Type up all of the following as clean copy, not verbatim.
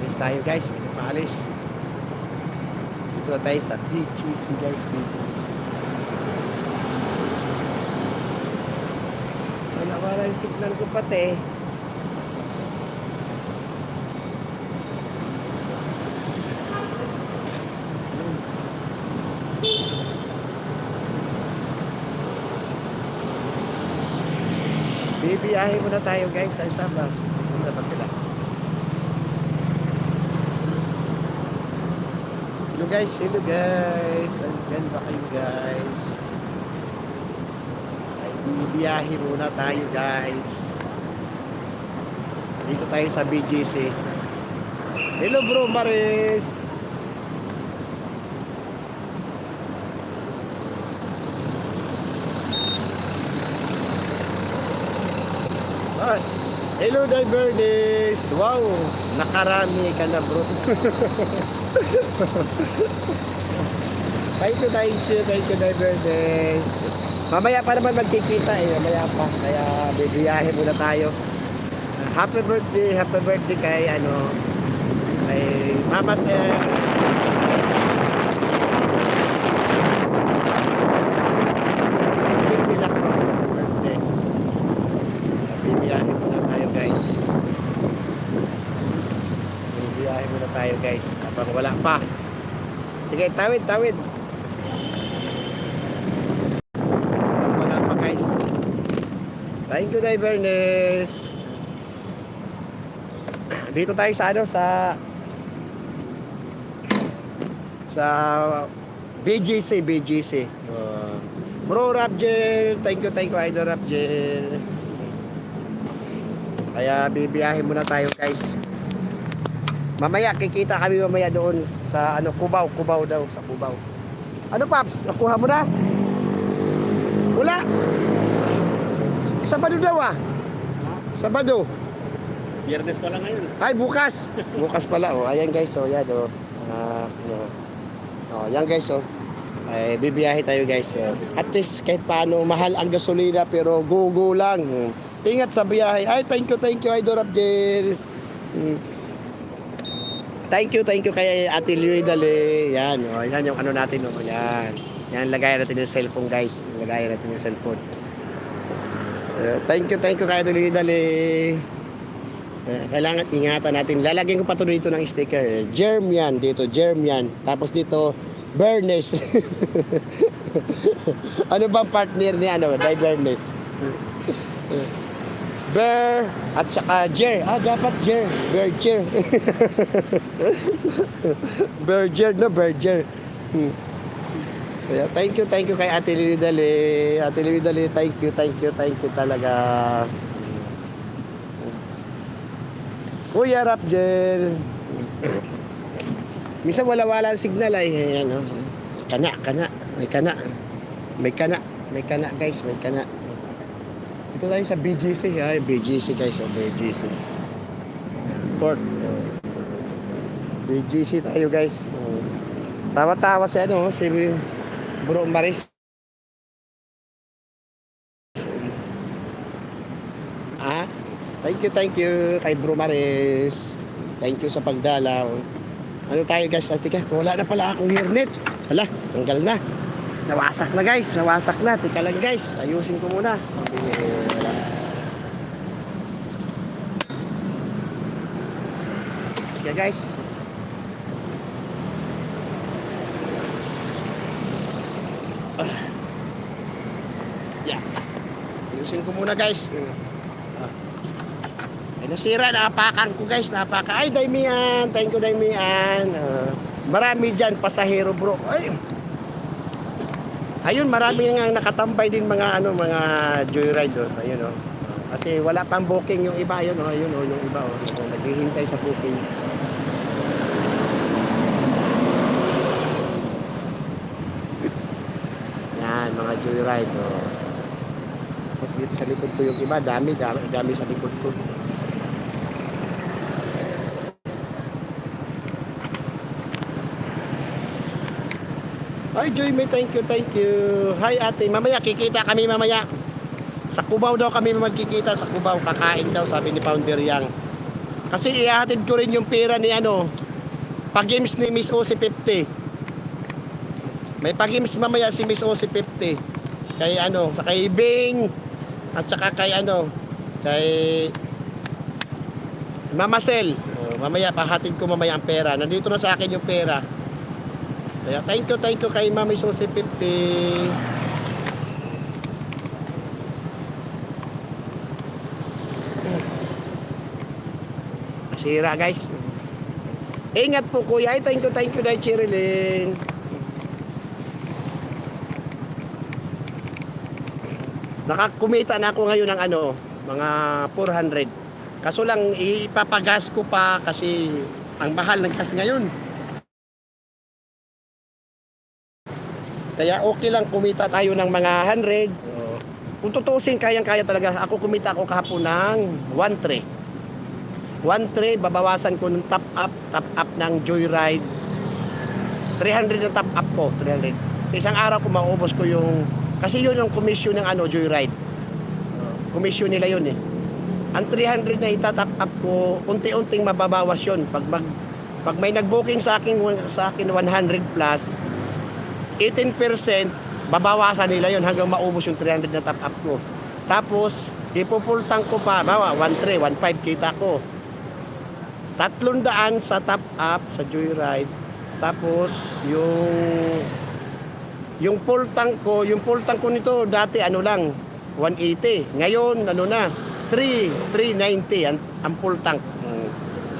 Alis tayo guys, may nagpaalis. Dito na tayo sa BGC guys, BGC. Wala yung signal ko pati. Bibiyahe muna tayo guys sa Isabang. Saan na ba sila? Hello guys, hello guys. Andyan ba kayo guys? Ay, bibiyahe muna tayo guys. Dito tayo sa BGC. Hello bro Maris. Ay, hello Diverdes. Wow, nakarami ka na bro. Thank you Diverdes. Mamaya pa naman magkikita mamaya pa. Kaya bibiyahe muna tayo. Happy birthday kay kay Mama Sen. Bibiyahe muna tayo guys. Habang wala pa. Sige, tawid. Habang wala pa guys. Thank you, Divernes. Dito tayo sa BGC. Bro Rapjel, thank you Idol Rapjel. Kaya bibiyahe muna tayo guys. Mamaya kikita kami mamaya doon sa Cubao daw, sa Cubao. Ano Paps, nakuha mo na? Wala. Sabado daw Sabado. Biyernes pa lang ngayon. Ay, bukas. Bukas pala. Ayan guys, yan yan guys, ay bibiyahe tayo guys. At least kahit paano mahal ang gasolina pero go lang. Ingat sa biyahe. Ay, thank you Idol Abdel. Thank you kay Ate Lidale. Yan, yan yung natin yan. Yan, lagayan natin yung cellphone guys. Lagayan natin yung cellphone. Thank you kay Ate Lidale. Kailangan ingatan natin. Lalagyan ko pa to dito ng sticker. Germ yan. Tapos dito Bernes. Ano bang partner ni Bernes? Ber at saka Jer. Dapat Jer. Berger. Berger. Kaya thank you kay Ate Lidale. Ate Lidale, thank you talaga. Kuya Rapjel. Minsan wala ang signal ay kana. May kana guys, may kana. Ito tayo sa BGC, BGC guys, BGC. Port. BGC tayo guys. Tawa-tawa si Bro Maris. Thank you kay Bro Maris. Thank you sa pagdalaw. Ano tayo guys? Tika, wala na pala akong hairnet. Hala, tanggal na. Nawasak na guys. Tika lang guys. Ayusin ko muna. Tika guys. Yeah. Ayusin ko muna guys. Ay, nasira, naapakan ko guys, Ay, Daimian, thank you Daimian. Marami dyan, pasahero bro. Ayun, marami nga nakatambay din mga joyride doon. Ayun Kasi wala pang booking yung iba, yung iba naghihintay sa booking. Yan, mga joyride. Tapos dito sa likod ko yung iba, dami sa likod ko. Ay, Joy, may thank you. Hi, ate. Mamaya, kikita kami mamaya. Sa Cubao daw kami magkikita. Sa Cubao, kakain daw, sabi ni Founder Yang. Kasi ihahatid ko rin yung pera ni ano, pag-games ni Miss Osi 50. May pag-games mamaya si Miss Osi 50. Kay ano, sa kay Bing at saka kay ano, kay Mama Sel. Mamaya pahatid ko mamaya ang pera. Nandito na sa akin yung pera. Kaya thank you kay Mami Susi 50. Sira guys. Ingat po kuya. Ay, thank you dahil Chirilyn. Nakakumita na ako ngayon ng ano, mga 400. Kaso lang ipapagas ko pa kasi ang mahal ng gas ngayon. Kaya okay lang kumita tayo ng mga 100. Kung tutusin, kayang-kaya talaga. Ako kumita ako kahapon ng 1.3. 1.3, babawasan ko ng top up ng Joyride. 300 na top up ko, 300. Sa isang araw ko maubos ko yung, kasi yun yung commission ng ano, Joyride. Commission nila yun eh. Ang 300 na itatap up ko, unti-unting mababawas yun. Pag may nag-booking sa akin 100 plus, 18% babawasan nila yun hanggang maubos yung 300 na top up ko. Tapos ipupultang ko pa, bawa 1.3, 1.5 kita ko. 300 sa top up sa Joyride. Tapos yung pultang ko nito dati ano lang 180. Ngayon ano na 390 ang full tank.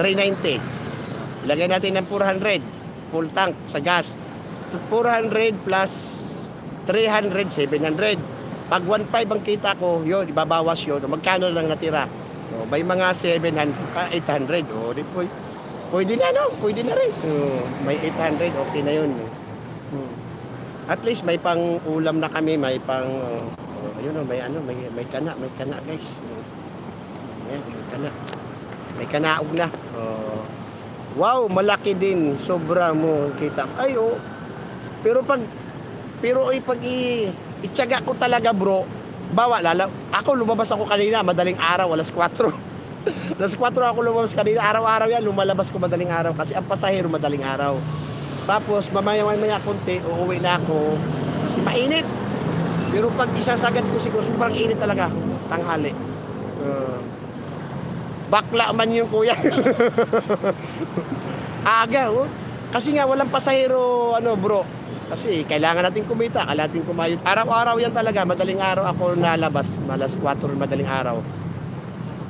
390. Ilagay natin ng 400 full tank sa gas. 400 plus 300, 700. Pag 1.5 ang kita ko, yun, ibabawas yun. Magkano lang natira? So, may mga 700, 800. O, di po. Pwede na, no? Pwede na rin. May 800, okay na yun. At least may pang ulam na kami, may pang, ayun, may kana, guys. Ayan, may kana. May kanaog na. Wow, malaki din. Sobra mo kita. Ay, oh. Pero pag itsaga ko talaga bro, ako lumabas ako kanina, madaling araw, alas 4. Alas 4 ako lumabas kanina, araw-araw yan, lumalabas ko madaling araw kasi ang pasahero madaling araw. Tapos mamaya konti, uuwi na ako kasi mainit. Pero pag isasagad ko siguro, sobrang init talaga, tanghali. Bakla man yung kuya. Aga, oh. Kasi nga walang pasahero, bro. Kasi kailangan natin kumita, kailangan natin kumayod. Araw-araw yan talaga, madaling araw ako nalabas, alas 4 madaling araw.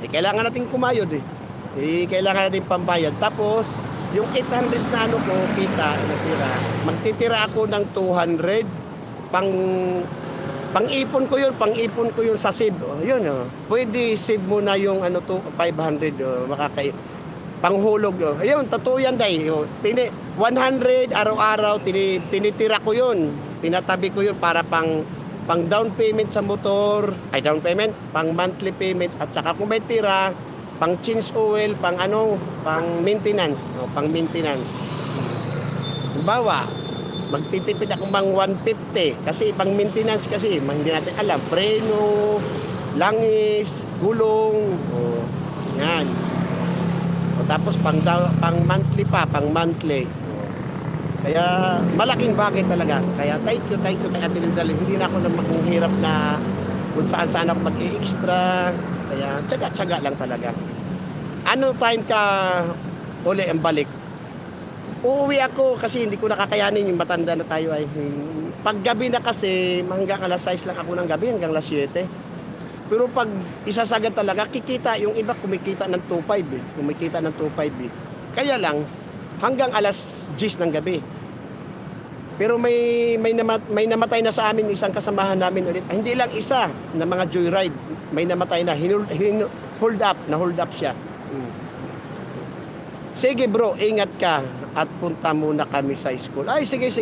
Kailangan natin kumayod kailangan natin pambayad. Tapos, yung 800 na ko, kita, natira. Magtitira ako ng 200, pang-ipon ko yun sa save. Yun, pwede save mo na yung 500, panghulog. Ayun, totoo yan day. 100 araw-araw tinitira ko yun. Tinatabi ko yun para pang down payment sa motor, pang monthly payment at saka kung may tira, pang change oil, pang maintenance, pang maintenance. Halimbawa, magtitipid ako bang 150 kasi pang maintenance kasi hindi natin alam, preno, langis, gulong, yan. Tapos pang monthly pa, pang monthly. Kaya malaking bagay talaga. Kaya thank you kay Ate Lindal. Hindi na ako hirap na kung saan ako mag-i-extra. Kaya tsaga-tsaga lang talaga. Ano time ka uli ang balik? Uuwi ako kasi hindi ko nakakayanin, yung matanda na tayo ay. Pag gabi na kasi, hanggang alas 6 lang ako ng gabi, hanggang alas 7. Pero pag isasagad talaga, kikita, yung iba kumikita ng 2.5 kumikita ng 2.5 Kaya lang, hanggang alas 10 ng gabi. Pero may namatay na sa amin isang kasamahan namin ulit. Hindi lang isa na mga joyride. May namatay na, hold up siya. Sige bro, ingat ka at punta muna kami sa school. Ay, sige.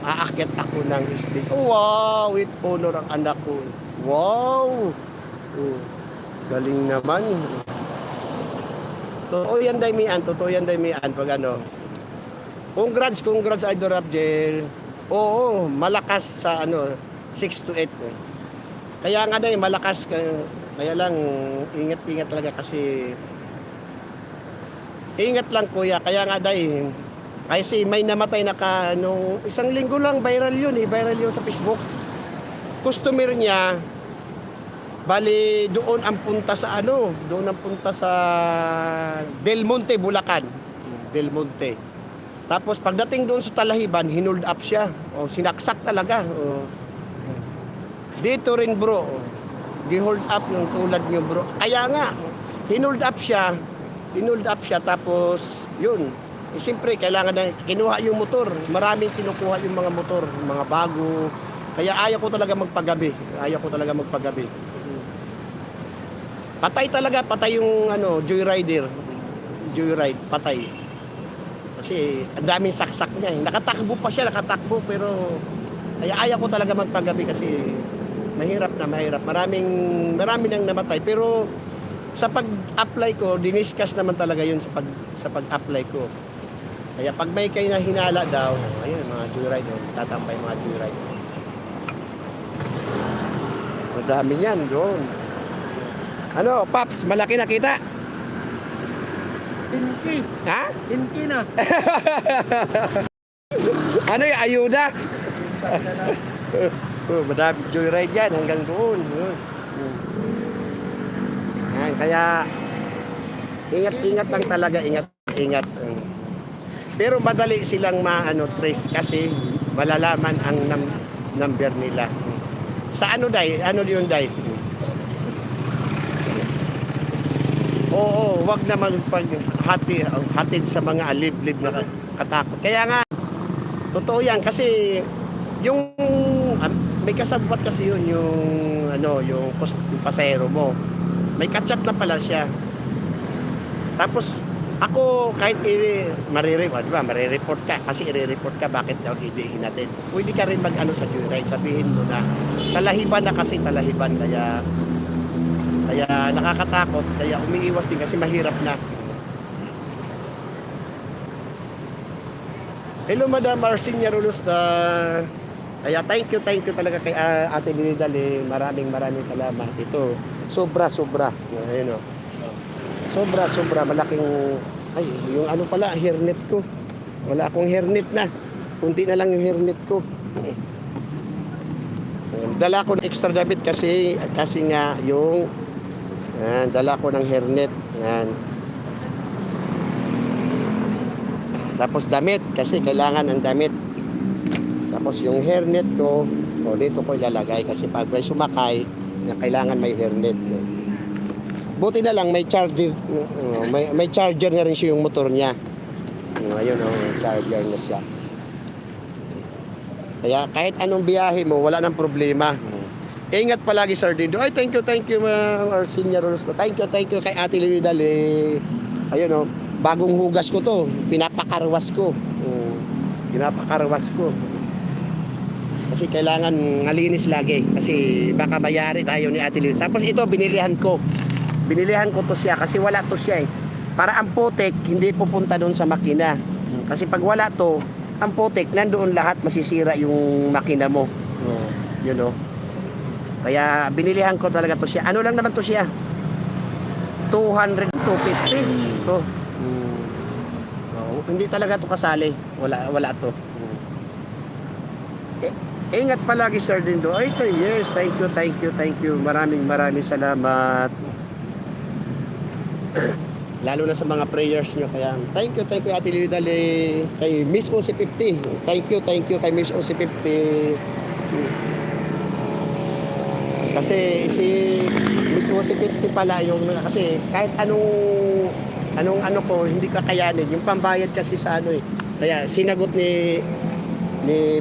Aakyat ako ng stick. Oh, wow, with honor ang anak ko. Wow. Galing naman. Totoo yan, Daymian. Pag Congrats, Idol Rapjel. Oo, malakas sa 6 to 8. Kaya nga malakas. Kaya lang, ingat talaga kasi Ingat lang kuya, kaya nga day, kasi may namatay na nung isang linggo lang, viral yun viral yun sa Facebook. Customer niya, bali doon ang punta sa doon ang punta sa Del Monte, Bulacan. Del Monte. Tapos pagdating doon sa Talahiban, hinold up siya. O sinaksak talaga. O. Dito rin bro, gi-hold up yung tulad niyo bro. Kaya nga, hinold up siya. Hinold up siya tapos yun. Siyempre, kailangan na kinuha yung motor. Maraming kinukuha yung mga motor, mga bago. Kaya ayaw ko talaga magpagabi. Ayaw ko talaga magpagabi. Patay talaga, patay yung joyrider. Joyride, patay. Kasi ang daming saksak niya. Nakatakbo pa siya, nakatakbo pero kaya ayaw ko talaga magpagabi kasi mahirap na mahirap. Marami nang namatay pero sa pag-apply ko, diniscuss naman talaga yun sa pag-apply ko. Kaya pag may kayo na hinala daw, ayun mga joyride, tatampay mga joyride. Ang dami niyan doon. Ano, Paps, malaki na kita? Pinki. Ha? Pinki na. Ano yung ayuda? Madami joyride yan hanggang doon. Yan, kaya ingat-ingat lang talaga, ingat-ingat. Pero madali silang trace kasi malalaman ang number nila. Sa day? Ano yun day? Oo, wag naman hatid sa mga liblib na katakot. Kaya nga, totoo yan kasi yung may kasabwat kasi yun yung pasahero mo. May kachat na pala siya. Tapos ako kahit marireport ka kasi i-report ka bakit daw hindi hinatid. Pwede ka rin sa joyride, sabihin mo na talahiban na kasi talahiban kaya nakakatakot, kaya umiiwas din kasi mahirap na. Hello Madam Arsinia Rulos kaya thank you talaga kay Ate Linidal maraming salamat. Ito sobra ayun sobra malaking yung pala hairnet ko, wala akong hairnet na, kunti na lang yung hairnet ko. Dala ko ng extra damit kasi nga yung dala ko ng hairnet yan. Tapos damit kasi kailangan ng damit. Tapos yung hairnet ko dito ko ilalagay kasi pag may sumakay kailangan may hairnet. Buti na lang may charger may charger na rin siya yung motor niya. Ayun charger na siya. Kaya kahit anong biyahe mo wala nang problema. Ingat palagi Sir Dindo. Ay thank you mga Arsinia Rulos. Thank you kay Ate Linidal ayun bagong hugas ko to, pinapakarwas ko. Kasi kailangan malinis lagi kasi baka mayari tayo ni Ate Linidal. Tapos ito binilihan ko to siya kasi wala to siya para ang putik hindi pupunta doon sa makina kasi pag wala to ang putik nandoon lahat, masisira yung makina mo. Kaya binilihan ko talaga to siya. Ano lang naman to siya 200 250 to. Hindi talaga to kasali, wala to. Ingat palagi Sir Dindo. Ay yes, thank you maraming salamat. Lalo na sa mga prayers nyo. Kaya thank you Ate Lidal kay Miss OC50. Thank you kay Miss OC50. Kasi si Miss OC50 pala kasi kahit anong ko hindi kakayanin yung pambayad kasi sa kaya sinagot ni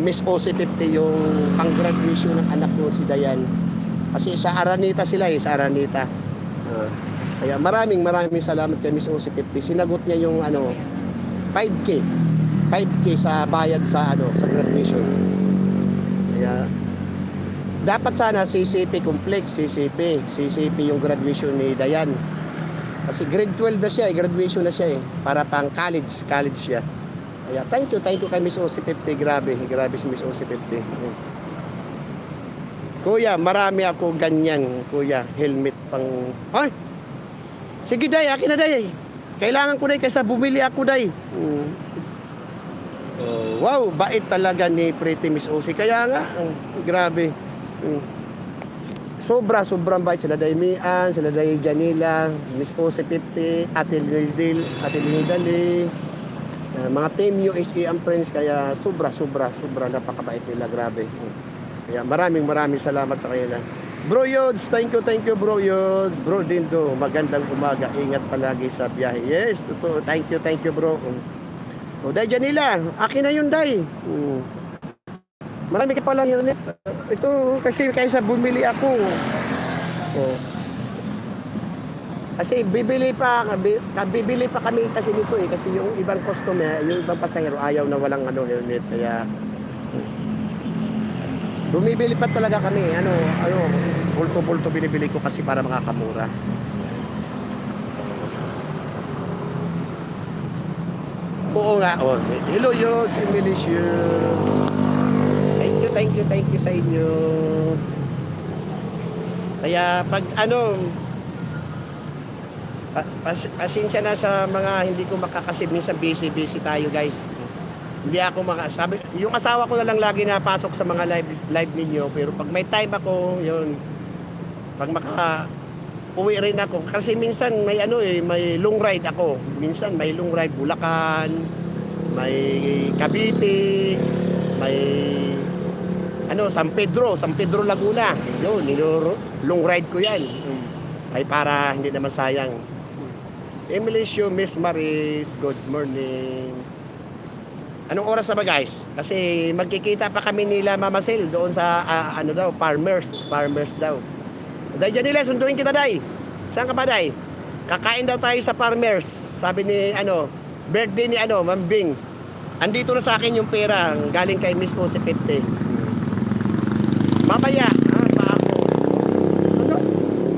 Miss OC50 yung pang-graduation ng anak ko si Dayan kasi sa Araneta sila sa Araneta. Kaya maraming salamat kay Miss OC50. Sinagot niya yung 5K sa bayad sa graduation. Kaya dapat sana CCP complex, CCP yung graduation ni Dayan. Kasi grade 12 na siya, graduation na siya para pang college siya. Kaya thank you kay Miss OC50. Grabe si Miss OC50. Kuya, marami ako ganyan, kuya, helmet pang. Ay! Sige day, akin na day. Kailangan ko day kaysa bumili ako day. Oh, wow, bait talaga ni Pretty Miss Osi. Kaya nga, grabe. Sobrang bait sila Daymian, sila Day Janila, Miss Osi 50, Ate Lidali, mga team USA ang friends, kaya sobra napakabait nila, grabe. Kaya maraming salamat sa kanila. Bro Yods, thank you Bro Yods. Bro Dindo, magandang umaga. Ingat palagi sa biyahe. Yes, totoo. Thank you bro. O, Day Janila, akin na yun, Day. Marami ka palang yun. Ito, kasi kaysa bumili ako. O. Kasi bibili pa kami kasi nito eh. Kasi yung ibang customer, yung ibang pasahero, ayaw na walang helmet. Kaya, bumibili pa talaga kami. Bulto-bulto binibili ko kasi para makakamura. Oo nga, oh. Hello yo, si Milicio. Thank you sa inyo. Kaya pag pasensya na sa mga hindi ko makakasib, minsan busy tayo guys. Hindi ako makasabi. Yung asawa ko na lang lagi napasok sa mga live ninyo, pero pag may time ako, yun. Pag uwi rin ako kasi minsan may may long ride ako. Minsan may long ride Bulacan, may Cavite, may San Pedro Laguna. Yun, long ride ko 'yan. Ay para hindi naman sayang. Emilicio, Miss Maris, good morning. Anong oras na ba guys? Kasi magkikita pa kami nila Mama Sel doon sa farmers daw. Day Janila, sunduin kita, Day. Saan ka ba, Day? Kakain daw tayo sa farmers. Sabi ni, birthday ni, Ma'am Bing. Andito na sa akin yung pera. Galing kay Miss Osi 50. Mamaya, pa ako.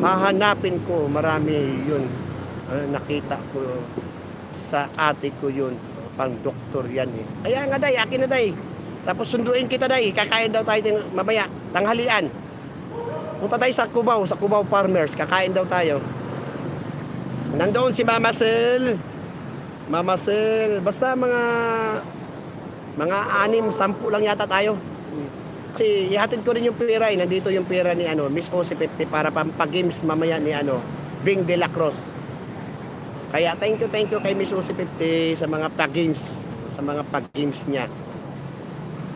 Hahanapin ko. Marami yun. Nakita ko sa ate ko yun. Pang doktor yan eh. Kaya nga, Day. Akin na, Day. Tapos sunduin kita, Day. Kakain daw tayo mamaya. Tanghalian. Punta tayo sa Cubao Farmers, kakain daw tayo. Nandoon si Mama Sel, basta mga 6-10 lang yata tayo. Kasi ihatid ko rin yung pera nandito yung pera ni Miss Osi 50 para pag-games mamaya ni Bing de la Cruz. Kaya thank you kay Miss Osi 50 sa mga pag-games niya.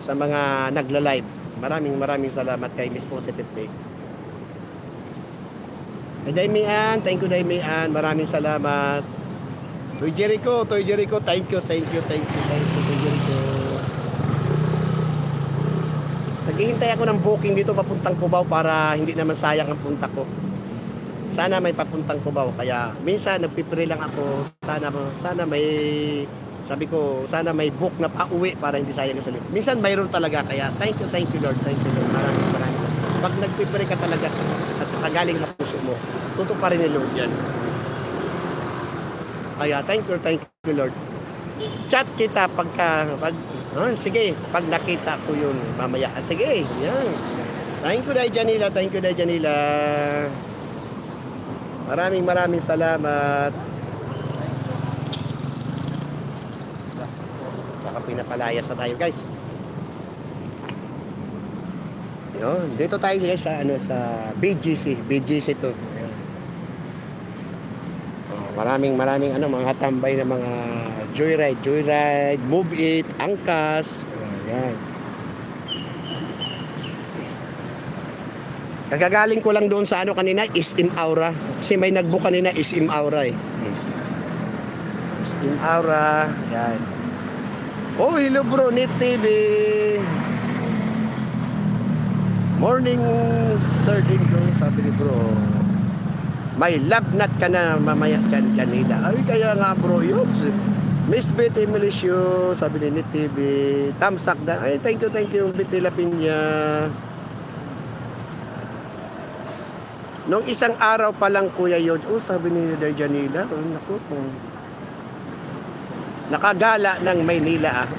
Sa mga nagla-live. Maraming salamat kay Miss Osi 50. Daymian, thank you Daymian, maraming salamat. Toy Jericho, thank you Toy Jericho. Naghihintay ako ng booking dito papuntang Cubao para hindi naman sayang ang punta ko. Sana may papuntang Cubao, kaya minsan nagpipre lang ako, sana may book na pauwi para hindi sayang ang sulit. Minsan mayroon talaga, kaya thank you Lord, maraming salamat. Pag nagpipre ka talaga at saka galing sa puso mo, tutuparin ni Lord yan. Kaya thank you Lord. Chat kita sige, pag nakita ko yun mamaya. Sige, yan. Thank you Day Janila. Maraming salamat. Baka pinapalayas na tayo guys. Yun, dito tayo guys sa BGC to. Ayan. Maraming mga tambay na mga joyride, move it, angkas. Ayan. Kagagaling ko lang doon sa kanina, SM Aura. Kasi may nagbook kanina, SM Aura eh. SM Aura. Ayan. Oh, hello bro, Nit TV. Morning, Sir Dingo, sabi ni bro. May love nut ka na mamaya dyan, Janila. Ay, kaya nga bro, yun. Miss Betty Milicio, sabi ni Nit TV. Tamsak na. Ay, thank you, Betty Lapinya. Nung isang araw pa lang, Kuya Yod, sabi ni Janila, naku, nakagala ng Maynila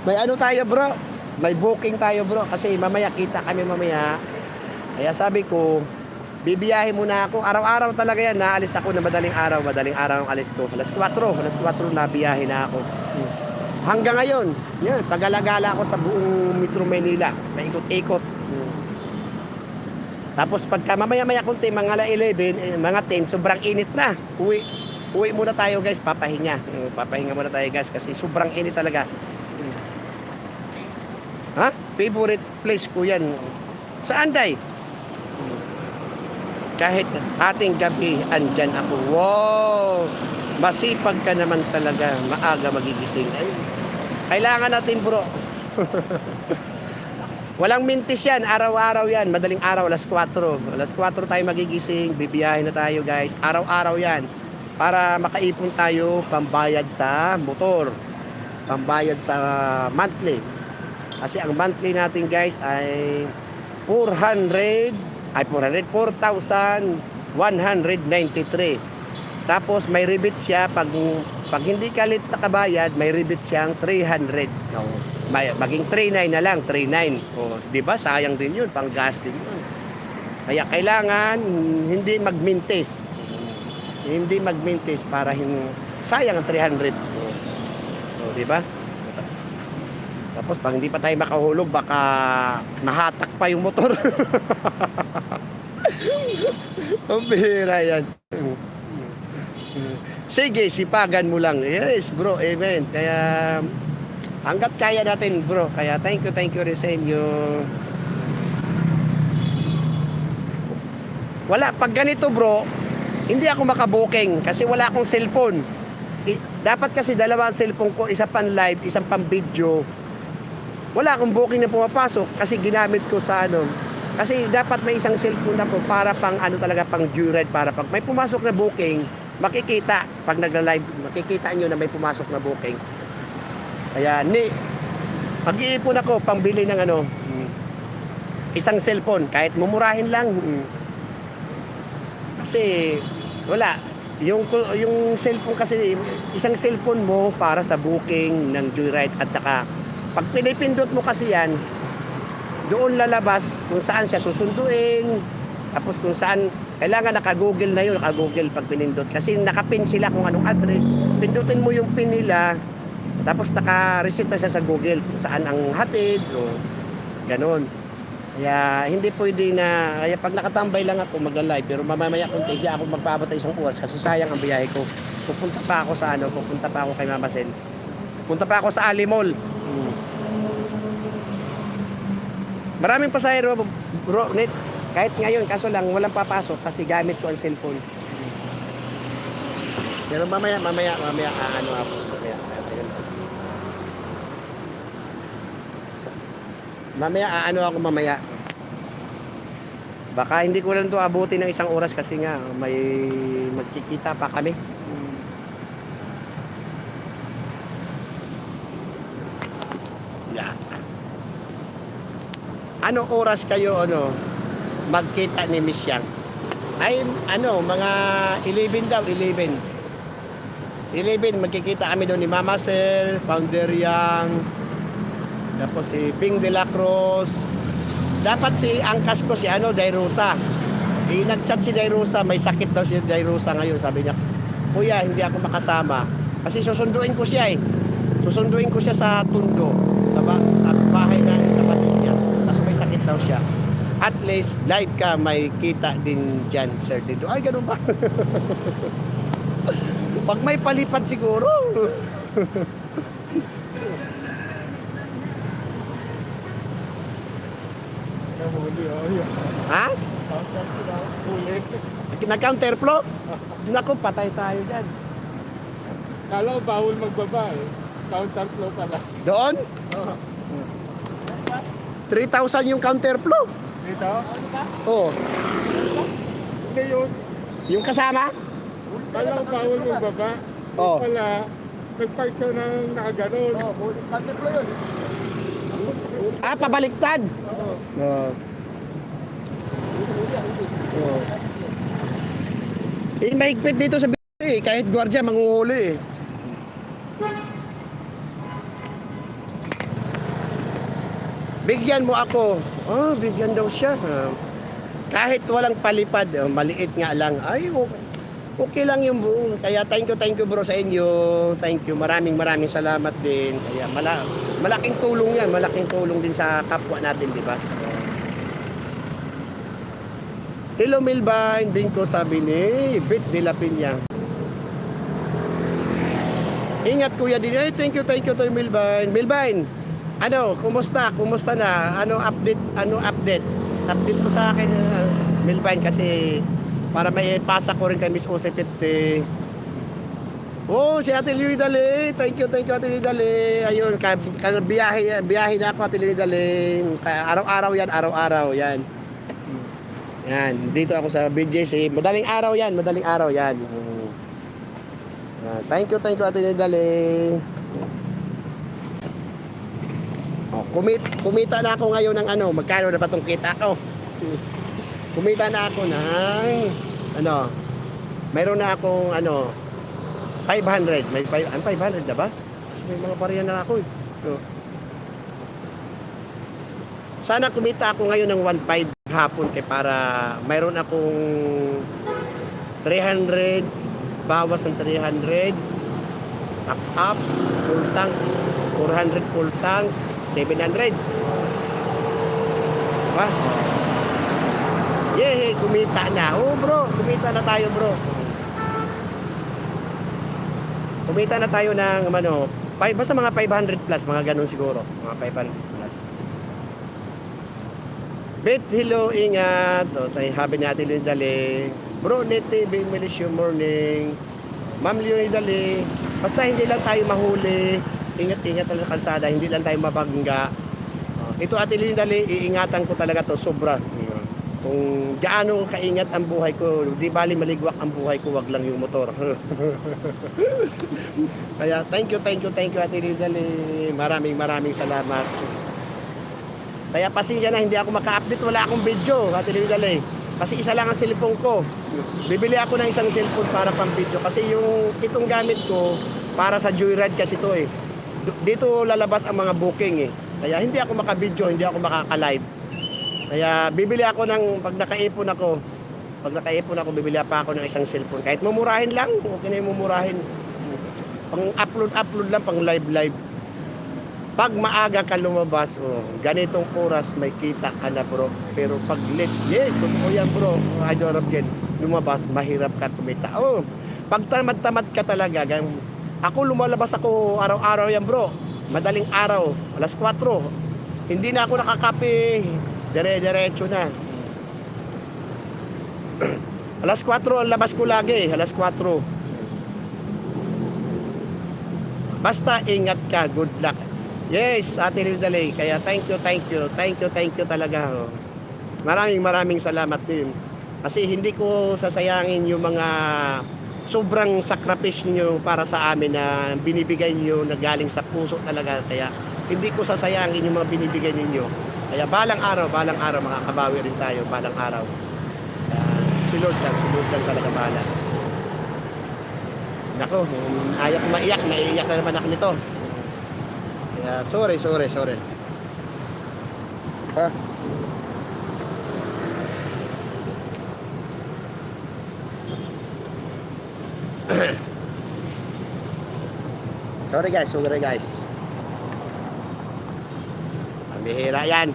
May tayo bro, may booking tayo bro, kasi mamaya kita kami mamaya. Kaya sabi ko, Bibiyahe muna ako. Araw-araw talaga yan. Naalis ako na madaling araw ang alis ko. Alas 4 na biyahe na ako. Hanggang ngayon, yan, pag-alagala ako sa buong Metro Manila. Paikot-ikot. Tapos pagka mamaya-maya kunti, mga 11, mga 10, sobrang init na. Uwi muna tayo guys, papahinga. Papahinga muna tayo guys kasi sobrang init talaga. Ha? Favorite place ko yan. Saan day? Kahit ating gabi, andyan ako. Wow! Masipag ka naman talaga. Maaga magigising. Ay, kailangan natin bro. Walang mintis yan. Araw-araw yan. Madaling araw, alas 4. Alas 4 tayo magigising. Bibiyahe na tayo guys. Araw-araw yan. Para makaipon tayo pambayad sa motor. Pambayad sa monthly. Kasi ang monthly natin guys ay 4,193. Tapos may rebate siya pag hindi ka late nakabayad, may rebate siyang 300. Maging 39 na lang, 39. O, 'di ba? Sayang din 'yun, pang gas din 'yun. Kaya kailangan hindi magmintis. Hindi magmintis para sayang ang 300. O, 'di ba? Tapos pag hindi pa tayo makahulog, baka mahatak pa yung motor. Ang bihira yan. Sige, sipagan mo lang. Yes, bro. Amen. Kaya, hanggat kaya natin, bro. Kaya, thank you rin sa inyo. Wala, pag ganito, bro, hindi ako makabuking kasi wala akong cellphone. Dapat kasi dalawang cellphone ko, isa pang live, isang pang video. Wala akong booking na pumapasok kasi ginamit ko sa ano. Kasi dapat may isang cellphone na po para pang ano talaga, pang joyride, para pag may pumasok na booking, makikita pag nagla-live, makikita nyo na may pumasok na booking. Kaya mag-iipon ako pangbili ng ano, isang cellphone, kahit mumurahin lang. Kasi wala, yung cellphone kasi, isang cellphone mo para sa booking ng joyride, at saka pag pinipindot mo kasi yan, doon lalabas kung saan siya susunduin. Tapos kung saan, kailangan naka-google na yun, naka-google pag pinindot. Kasi nakapin sila kung anong address. Pindutin mo yung pin nila, tapos naka-reset na siya sa Google kung saan ang hatid, o ganun. Kaya hindi pwede na, kaya pag nakatambay lang ako mag-live, pero mamaya kung hindi ako magpabatay isang oras kasi sayang ang biyahe ko. Pupunta pa ako kay Mama Sen. Punta pa ako sa Alimol. Maraming pasahero, bro, net. Kahit ngayon, kaso lang, walang papasok kasi gamit ko ang cellphone. Pero mamaya, ano ako. Mamaya, ako mamaya. Baka hindi ko lang ito abutin ng isang oras kasi nga, may magkikita pa kami. Yeah. Ano oras kayo magkita ni Miss Yang? Ay mga 11 daw, 11 magkikita kami doon ni Mama Sel, Founder Yang, tapos si Ping de la Cruz. Dapat si angkas ko si Dairosa. Nag-chat si Dairosa, may sakit daw si Dairosa ngayon. Sabi niya, "Kuya, hindi ako makasama kasi susunduin ko siya sa Tondo, sa bahay na kapatid niya. Tapos may sakit daw siya. At least, live ka, may kita din dyan, Sir Dido." Ay, ganun ba? Pag may palipad siguro. Ha? Nag-counterflow? Naku, patay tayo dyan. Kala ko bawal magbaba eh. Counterflow pala. Doon? 3,000 yung counterflow. Dito? Oo. Ngayon, Yung kasama? kala ko bawal magbaba. Oo. Pala, nag-park siya ng nakaganon. Counterflow yun. Pabaliktad. Oo. Oo. Mahigpit dito sa kahit gwardiya manghuhuli eh. Bigyan mo ako. Bigyan daw siya. Kahit walang palipad, maliit nga lang, ay okay lang yung buo. Kaya thank you bro sa inyo. Thank you, maraming salamat din. Kaya malaking tulong yan, malaking tulong din sa kapwa natin, di ba? Hello Milvine, Bingko sabi ni Bit de la Piña. Ingat kuya din. Ay, thank you to Milvine. Milvine, ano, kumusta? Kumusta na? Ano update? Update mo sa akin, Milvine, kasi para may pasa ko rin kay Miss Ose 50. Oh, si Ate Lily Dali. Thank you Ate Lily Dali. Ayun, biyahe na ako Ate Lily Dali. Araw-araw yan. Yan, dito ako sa BJC. Madaling araw yan. Thank you Ate Lily Dali. Oh, kumita na ako ngayon ng ano, magkano na ba tong kita ko? Kumita na ako ng ano, mayroon na akong ano 500. May 500 na ba? Kasi may mga bariya na ako eh. So, sana kumita ako ngayon ng 1.5 hapon kay para mayroon akong 300 bawas ng 300 up full tank 400 full tank 700. Diba? Yeah, kumita na. Oh bro, kumita na tayo bro. Kumita na tayo ng ano, basta mga 500 plus, mga ganun siguro. Mga 500 plus. Bet, hello, ingat. O, tayo habi natin yung dali. Bro, nete, Melissio morning. Ma'am Leonie Dali. Basta hindi lang tayo mahuli. Ingat-ingat talaga sa kalsada, hindi lang tayo mabangga. Ito Ate Leonie Dali, iingatan ko talaga to sobra. Kung gaano kaingat ang buhay ko, di bali maligwak ang buhay ko, wag lang yung motor. Kaya thank you Ate Leonie Dali. Maraming salamat. Kaya pasensya na hindi ako maka-update, wala akong video Ate Leonie Dali. Kasi isa lang ang cellphone ko. Bibili ako ng isang cellphone para pang video kasi yung itong gamit ko para sa joyride kasi to eh. Dito lalabas ang mga booking eh. Kaya hindi ako maka-video, hindi ako makaka-live. Kaya bibili ako ng pag nakaipon ako, bibili pa ako ng isang cellphone. Kahit mumurahin lang, okay na yung mumurahin. Pang upload lang, pang live. Pag maaga ka lumabas, ganitong oras may kita ka na bro. Pero pag late, yes, totoo yan bro. Idol of Jen, lumabas, mahirap ka kumita. Pag tamad ka talaga, ako lumalabas ako araw-araw yan bro. Madaling araw, alas 4. Hindi na ako nakakape, dire-diretso na. Alas 4 ang labas ko lagi, alas 4. Basta ingat ka, good luck. Yes, Ate Lindalay. Kaya thank you talaga. Maraming salamat din. Kasi hindi ko sasayangin yung mga sobrang sakripisyo nyo para sa amin na binibigay nyo na galing sa puso talaga. Kaya hindi ko sasayangin yung mga binibigay ninyo. Kaya balang araw makakabawi rin tayo, balang araw. Kaya si Lord lang talaga bahala. Nako, ayaw ko maiyak, naiiyak na naman ako nito. Kaya sorry. Sorry guys. Ang bihira yan.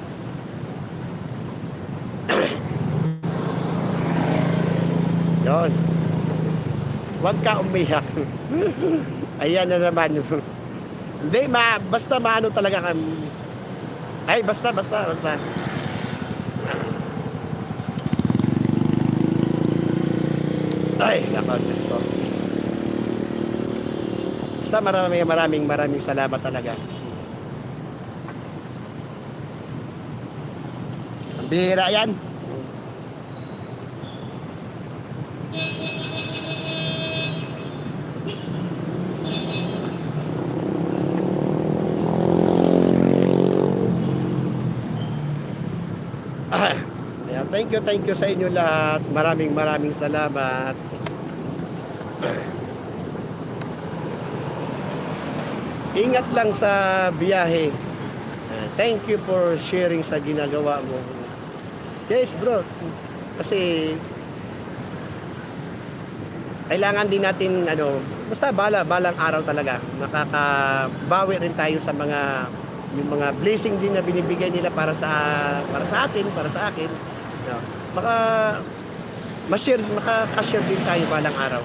Yun. Huwag ka umiyak. Ayan na naman. Hindi, basta maano talaga kami. Ay, basta. Ay, nakakas ko. Basta maraming salamat talaga. Ang bihira yan. Thank you sa inyo lahat. Maraming salamat. Ingat lang sa biyahe. Thank you for sharing sa ginagawa mo. Yes, bro. Kasi kailangan din natin basta balang araw talaga makakabawi rin tayo sa yung mga blessing din na binibigay nila para sa akin. No? Makaka-share din tayo balang araw.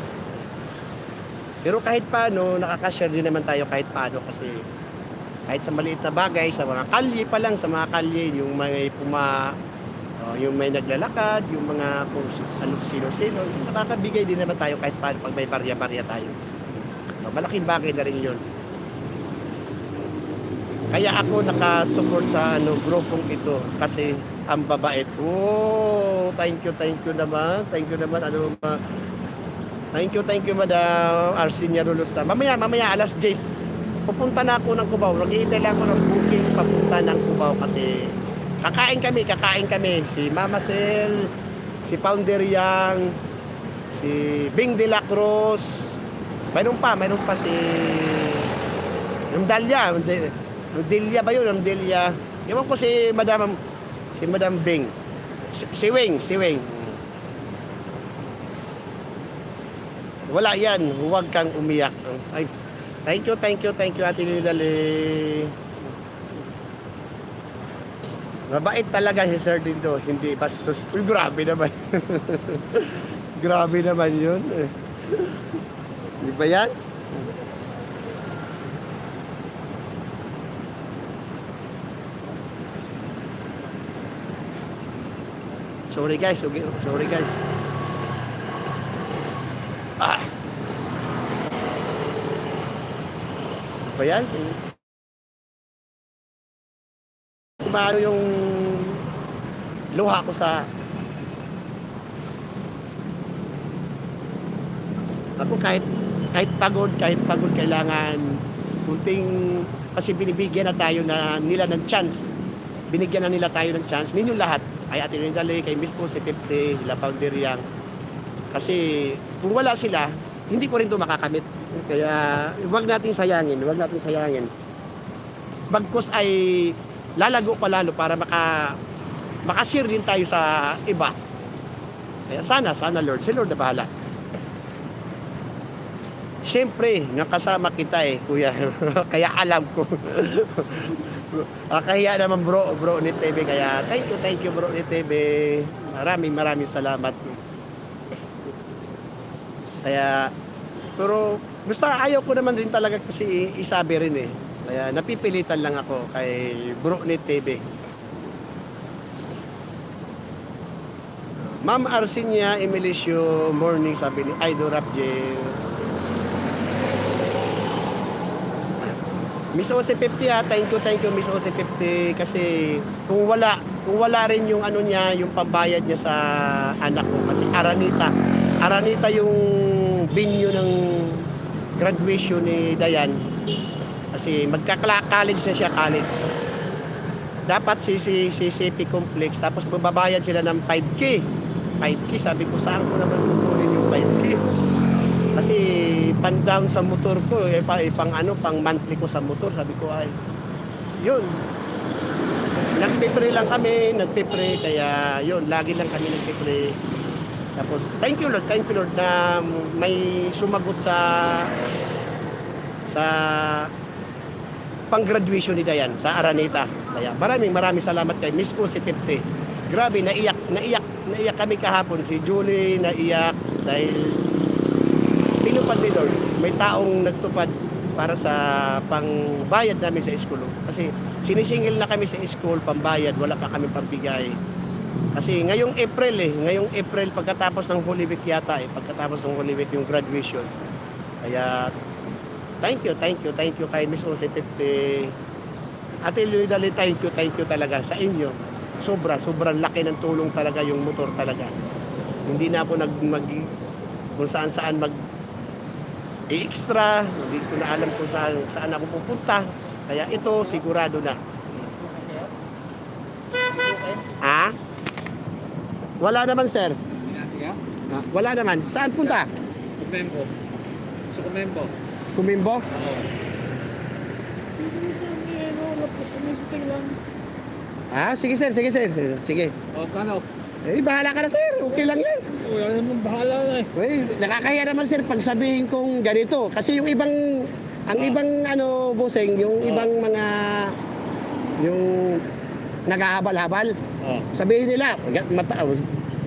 Pero kahit paano, nakaka-share din naman tayo kahit paano kasi kahit sa maliit na bagay, sa mga kalye pa lang, sa mga kalye, yung yung may naglalakad, yung mga kung sino-sino, nakakabigay din naman tayo kahit paano pag may barya-barya tayo. No, malaking bagay na rin yun. Kaya ako nakasupport sa grupong ito kasi ang babait. Oh, thank you naman. Thank you, Madam Arsinia Rulusta. Mamaya, alas 10. Pupunta na ako ng Cubao. Naghihintay lang ako ng booking papunta ng Cubao kasi kakain kami. Si Mama Sel, si Founder Yang, si Bing de la Cruz. Mayroon pa si yung Dalia. Yung Delia ba yun? Yung Delia. Ewan ko si Madam Bing. Si Wing. Wala yan. Huwag kang umiyak. Ay, thank you, Ate Nidali. Mabait talaga si Sir Dindo. Hindi bastos. Uy, grabe naman. Grabe naman yun. Di ba yan? Sorry guys. Ba yan? Paano yung luha ko sa ako kahit pagod kailangan kunting kasi binibigyan na tayo nila ng chance. Binigyan na nila tayo ng chance. Ninyo lahat. Kay Ate Nidali, kay Miss Po, si 50, La Founder Yang. Kasi kung wala sila, hindi ko rin ito makakamit. Kaya huwag natin sayangin. Bagkus ay lalago pa lalo para makashare din tayo sa iba. Kaya sana Lord, si Lord na bahala. Siyempre, nakasama kita kuya. Kaya alam ko. Kahiya naman bro ni TV. Kaya thank you bro ni TV. Maraming salamat. Kaya, pero basta ayaw ko naman rin talaga kasi isabi rin Kaya napipilitan lang ako kay bro ni TV. Ma'am Arsinia Emilicio, morning, sabi ni Idol Rapjel. Miss Ose 50 thank you Miss Ose 50 kasi kung wala rin yung niya, yung pambayad niya sa anak ko kasi Aranita yung venue ng graduation ni Dayan kasi magka-college na siya, dapat si CP Complex tapos magbabayad sila ng 5K, sabi ko saan ko naman kukunin yung 5K kasi pan-down sa motor ko pang monthly ko sa motor, sabi ko ay yun, nagpipre lang kami kaya yun, lagi lang kami nagpipre. Tapos thank you Lord na may sumagot sa pang-graduation ni Dayan sa Araneta. Kaya maraming salamat kay Miss Po si 50. Grabe, naiyak kami kahapon. Si Julie naiyak dahil tinupad ni Lord. May taong nagtupad para sa pangbayad namin sa school. Kasi sinisingil na kami sa school, pambayad, wala pa kami pambigay. Kasi ngayong April pagkatapos ng Holy Week yata pagkatapos ng Holy Week yung graduation. Kaya thank you kay Miss Ose 50. Ate Lidali, thank you talaga sa inyo. Sobrang laki ng tulong talaga yung motor talaga. Hindi na ako kung saan extra, hindi ko na alam kung saan ako pupunta. Kaya ito sigurado na. Wala naman sir. Wala naman. Saan punta? Kumimbo? Oo. Sige sir. Sige. O, kano? Eh, bahala ka na sir. Okay lang yan. Wala naman bahala na eh. Well, nakakaya naman sir pag sabihin kong ganito. Kasi yung ibang, ang ibang ano, bossing, yung ibang mga, yung naghahabal-habal. Oh. Sabihin nila,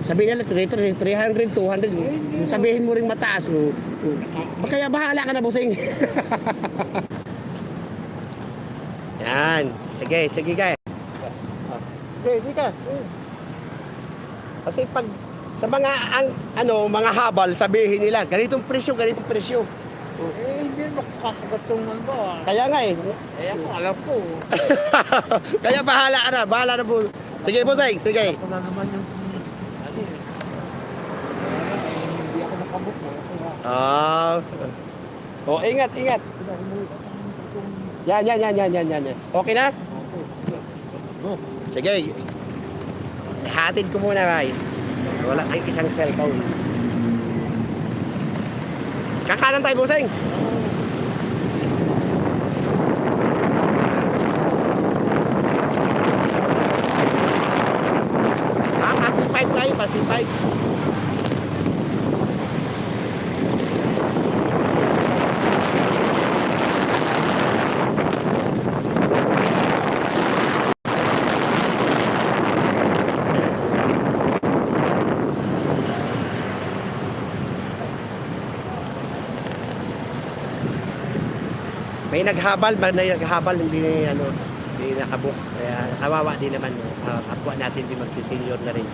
sabihin nila 300, 200. Sabihin mo ring mataas. Kaya bahala ka na, bossing. Yan. Sige, sige guys. Okay, di ka. Kasi pag sa mga mga habal, sabihin nila, ganitong presyo, ganitong presyo. Eh, hindi makakagatungan ba? Kaya nga eh. Eh, ako alam ko. Kaya bahala na po. Sige, bossing, sige. Ako na naman yung ano eh. Kaya hindi ako nakabuk mo. Oh, ingat. Yan. Okay na? Go. Sige. Hatid ko muna, guys. Wala kayong isang cellphone. Kakanan tayo, bossing. Pasipay tayo, pasipay. May naghabal, hindi nakabuk. Kaya kawawa din naman, kapwa natin din magsisenior na rin.